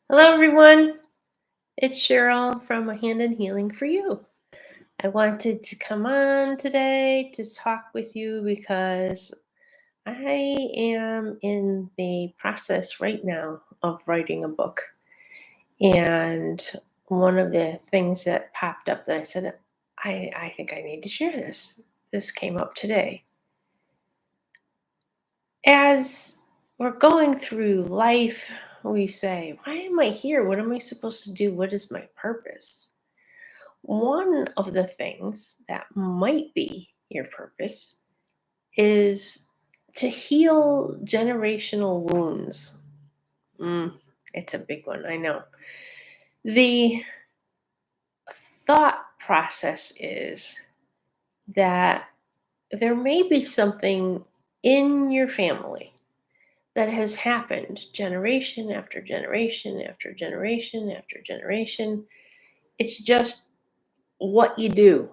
Hello, everyone. It's Cheryl from A Hand in Healing for You. I wanted to come on today to talk with you because I am in the process right now of writing a book. And one of the things that popped up that I said, I think I need to share this. This came up today. As we're going through life, we say, why am I here? What am I supposed to do? What is my purpose? One of the things that might be your purpose is to heal generational wounds. Mm, it's a big one, I know. The thought process is that there may be something in your family that has happened generation after generation after generation after generation. It's just what you do.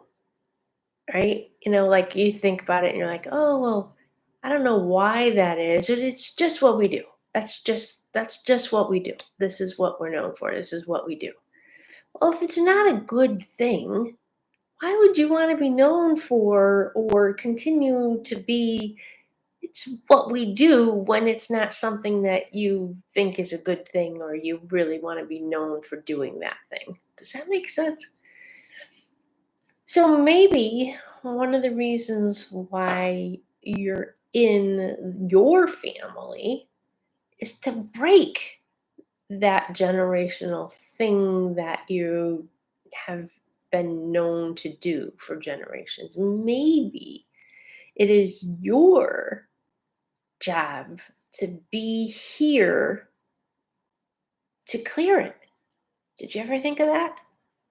Right? Like you think about it and you're like, "Oh, well, I don't know why that is, but it's just what we do. That's just what we do. This is what we're known for. This is what we do." Well, if it's not a good thing, why would you want to be known for or continue to be it's what we do when it's not something that you think is a good thing or you really want to be known for doing that thing. Does that make sense? So maybe one of the reasons why you're in your family is to break that generational thing that you have been known to do for generations. Maybe it is your job to be here to clear it. Did you ever think of that?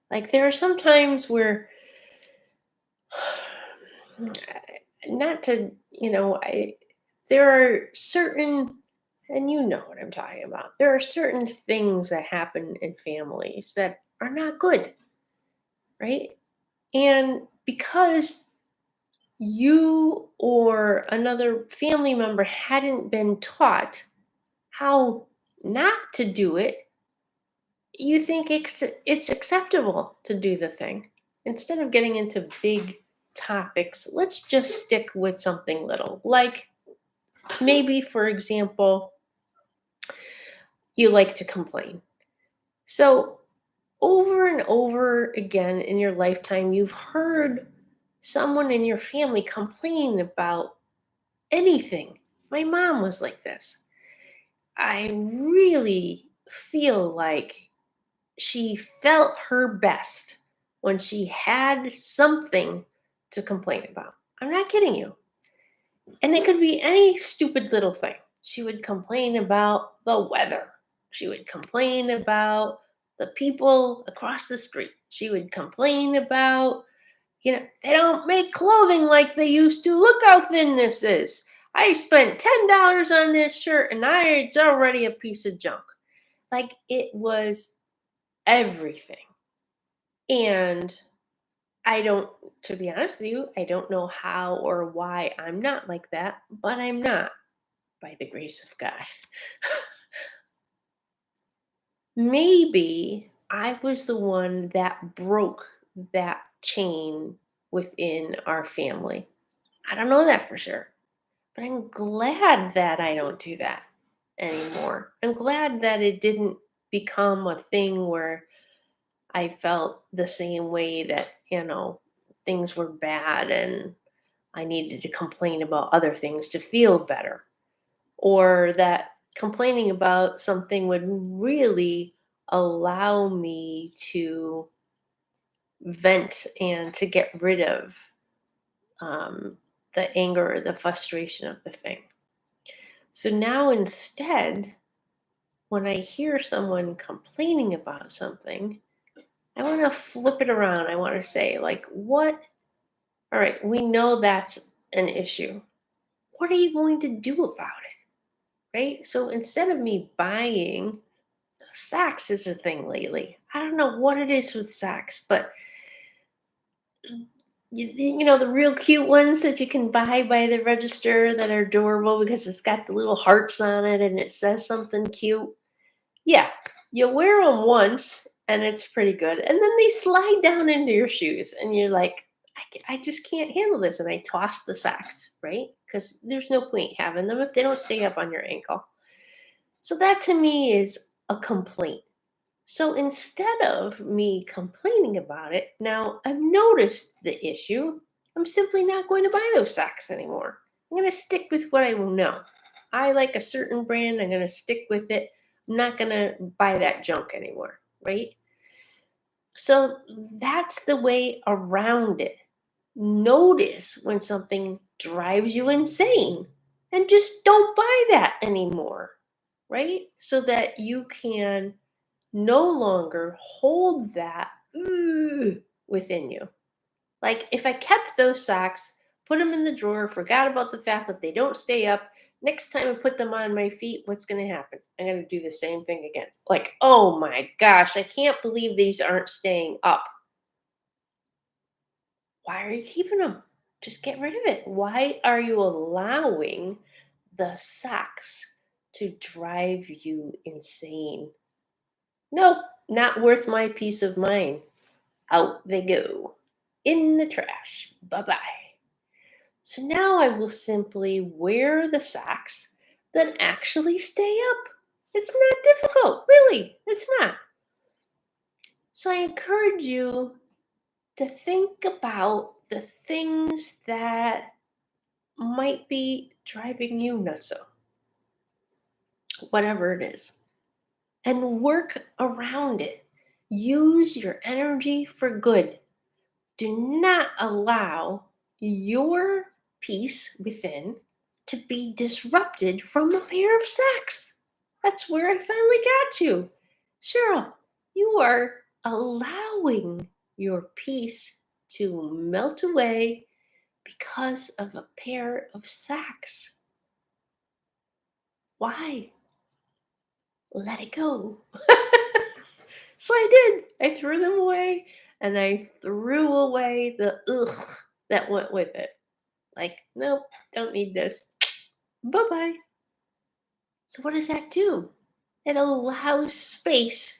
Like there are some times where not to, I there are certain and you know what I'm talking about. There are certain things that happen in families that are not good, right? And because you or another family member hadn't been taught how not to do it, you think it's acceptable to do the thing. Instead of getting into big topics, let's just stick with something little. Like maybe, for example, you like to complain. So, over and over again in your lifetime, you've heard someone in your family complain about anything. My mom was like this. I really feel like she felt her best when she had something to complain about. I'm not kidding you. And it could be any stupid little thing. She would complain about the weather. She would complain about the people across the street. She would complain about, they don't make clothing like they used to. Look how thin this is. I spent $10 on this shirt and it's already a piece of junk. Like it was everything. And I don't, to be honest with you, I don't know how or why I'm not like that, but I'm not by the grace of God. Maybe I was the one that broke that chain within our family. I don't know that for sure, but I'm glad that I don't do that anymore. I'm glad that it didn't become a thing where I felt the same way that, things were bad and I needed to complain about other things to feel better, or that complaining about something would really allow me to vent and to get rid of um, the anger or the frustration of the thing. So now instead, when I hear someone complaining about something, I want to flip it around. I want to say, like, what? All right, we know that's an issue. What are you going to do about it? Right? So instead of me buying socks is a thing lately. I don't know what it is with socks, but the real cute ones that you can buy by the register that are adorable because it's got the little hearts on it and it says something cute. Yeah, You wear them once and it's pretty good. And then they slide down into your shoes and you're like, I just can't handle this. And I toss the socks, right? Because there's no point having them if they don't stay up on your ankle. So that to me is a complaint. So instead of me complaining about it, now I've noticed the issue. I'm simply not going to buy those socks anymore. I'm going to stick with what I will know. I like a certain brand. I'm going to stick with it. I'm not going to buy that junk anymore, right? So that's the way around it. Notice when something drives you insane and just don't buy that anymore, right? So that you can no longer hold that "Ugh" within you. Like if I kept those socks, put them in the drawer, forgot about the fact that they don't stay up, next time I put them on my feet, what's going to happen? I'm going to do the same thing again. Like, oh my gosh, I can't believe these aren't staying up. Why are you keeping them? Just get rid of it. Why are you allowing the socks to drive you insane? Nope, not worth my peace of mind. Out they go in the trash. Bye bye. So now I will simply wear the socks that actually stay up. It's not difficult, really. It's not. So I encourage you to think about the things that might be driving you nuts, whatever it is, and work around it. Use your energy for good. Do not allow your peace within to be disrupted from a pair of socks. That's where I finally got you. Cheryl, you are allowing your peace to melt away because of a pair of socks. Why? Let it go. So I did. I threw them away and I threw away the ugh that went with it. Like, nope, don't need this. Bye bye. So, what does that do? It allows space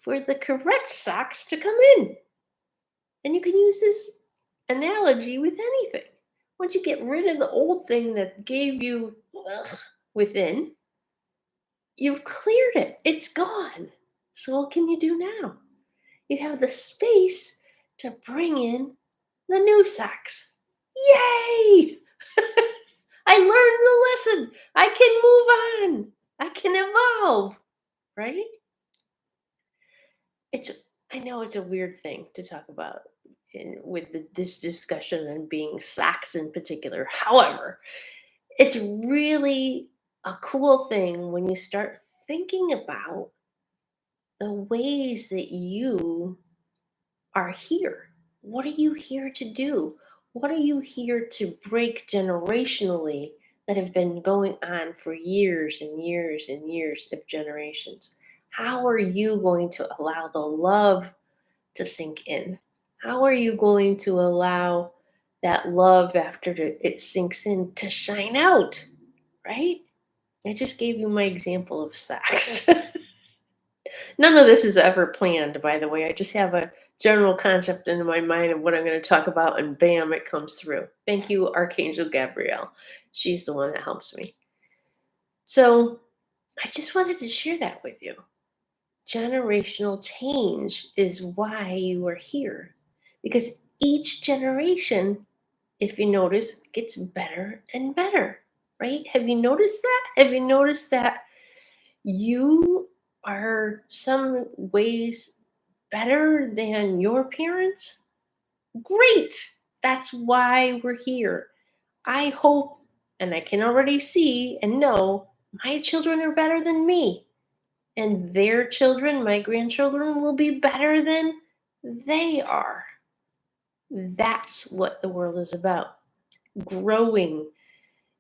for the correct socks to come in. And you can use this analogy with anything. Once you get rid of the old thing that gave you ugh within, you've cleared it. It's gone. So, what can you do now? You have the space to bring in the new socks. Yay! I learned the lesson. I can move on. I can evolve, right? It's I know it's a weird thing to talk about with this discussion and being socks in particular. However, it's really a cool thing when you start thinking about the ways that you are here. What are you here to do? What are you here to break generationally that have been going on for years and years and years of generations? How are you going to allow the love to sink in? How are you going to allow that love after it sinks in to shine out? Right? I just gave you my example of sex. None of this is ever planned, by the way. I just have a general concept in my mind of what I'm going to talk about, and bam, it comes through. Thank you, Archangel Gabrielle. She's the one that helps me. So I just wanted to share that with you. Generational change is why you are here. Because each generation, if you notice, gets better and better, right? Have you noticed that? Have you noticed that you are some ways better than your parents? Great. That's why we're here. I hope, and I can already see and know, my children are better than me. And their children, my grandchildren, will be better than they are. That's what the world is about. Growing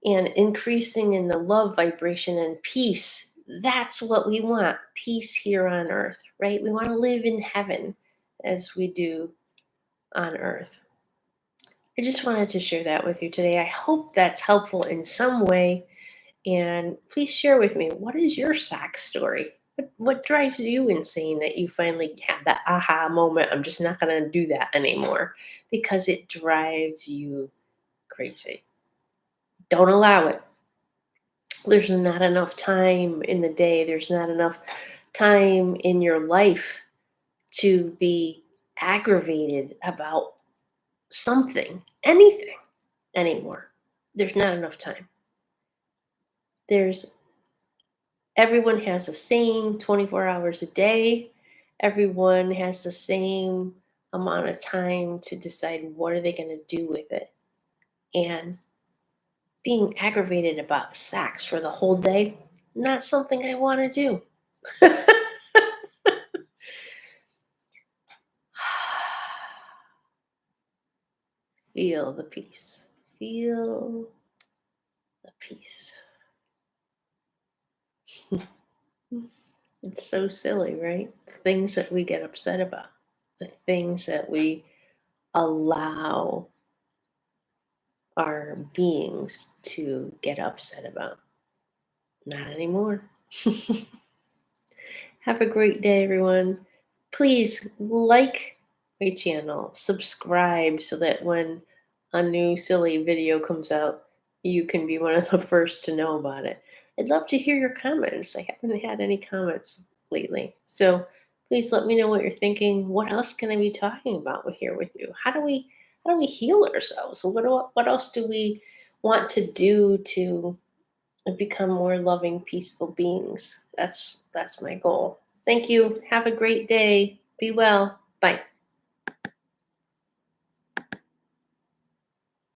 and increasing in the love vibration and peace. That's what we want, peace here on earth, right? We want to live in heaven as we do on earth. I just wanted to share that with you today. I hope that's helpful in some way. And please share with me, what is your sock story? What drives you insane that you finally have that aha moment? I'm just not going to do that anymore because it drives you crazy. Don't allow it. There's not enough time in the day. There's not enough time in your life to be aggravated about something, anything anymore. There's not enough time. There's Everyone has the same 24 hours a day. Everyone has the same amount of time to decide what are they going to do with it. And being aggravated about sex for the whole day, not something I want to do. Feel the peace. Feel the peace. It's so silly, right? The things that we get upset about, the things that we allow our beings to get upset about. Not anymore. Have a great day, everyone. Please like my channel, subscribe so that when a new silly video comes out, you can be one of the first to know about it. I'd love to hear your comments. I haven't had any comments lately. So please let me know what you're thinking. What else can I be talking about here with you? How do we heal ourselves? What else do we want to do to and become more loving, peaceful beings? That's my goal. Thank you. Have a great day. Be well. Bye.